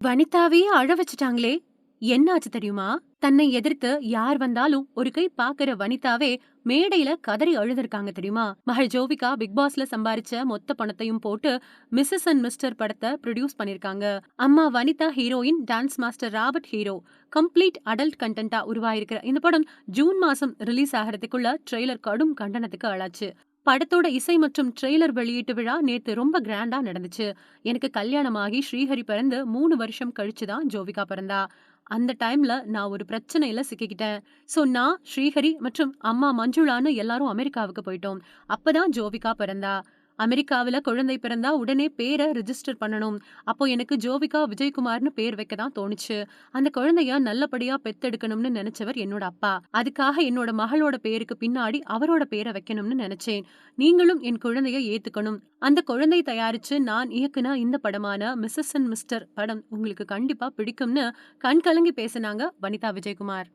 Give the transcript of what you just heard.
வனிதாவையே அழ வச்சுட்டாங்களே! என்னாச்சு தெரியுமா? தன்னை எதிர்த்து யார் வந்தாலும் ஒரு கை பாக்குற வனிதாவே மேடையில கதறி அழுதுருக்காங்க தெரியுமா? மகள் ஜோவிகா பிக் பாஸ்ல சம்பாரிச்ச மொத்த பணத்தையும் போட்டு மிஸ்ஸஸ் அண்ட் மிஸ்டர் படத்த ப்ரொடியூஸ் பண்ணிருக்காங்க. அம்மா Vanitha heroine, dance master Robert hero. Complete adult கண்டென்ட்டா உருவாயிருக்கிற இந்த படம் ஜூன் மாசம் ரிலீஸ் ஆகிறதுக்குள்ள ட்ரெய்லர் கடும் கண்டனத்துக்கு ஆளாச்சு. படத்தோட இசை மற்றும் ட்ரெய்லர் வெளியீட்டு விழா நேத்து ரொம்ப கிராண்டா நடந்துச்சு. எனக்கு கல்யாணமாகி ஸ்ரீஹரி பிறந்து 3 வருஷம் கழிச்சு தான் ஜோவிகா பிறந்தா. அந்த டைம்ல நான் ஒரு பிரச்சனையில சிக்கிக்கிட்டேன். சோ நான், ஸ்ரீஹரி மற்றும் அம்மா மஞ்சுளான்னு எல்லாரும் அமெரிக்காவுக்கு போயிட்டோம். அப்பதான் ஜோவிகா பிறந்தா. அமெரிக்காவுல குழந்தை பிறந்தா உடனே பேர ரிஜிஸ்டர் பண்ணணும். அப்போ எனக்கு ஜோவிகா விஜயகுமார்னு பேர் வைக்க தான் தோணுச்சு. அந்த குழந்தைய நல்லபடியா பெத்தெடுக்கணும்னு நினைச்சவர் என்னோட அப்பா. அதுக்காக என்னோட மகளோட பேருக்கு பின்னாடி அவரோட பேர வைக்கணும்னு நினைச்சேன். நீங்களும் என் குழந்தைய ஏத்துக்கணும். அந்த குழந்தை தயாரிச்சு நான் இயக்குன இந்த படமான மிஸ்ஸஸ் அண்ட் மிஸ்டர் படம் உங்களுக்கு கண்டிப்பா பிடிக்கும்னு கண் கலங்கி பேசினாங்க வனிதா விஜயகுமார்.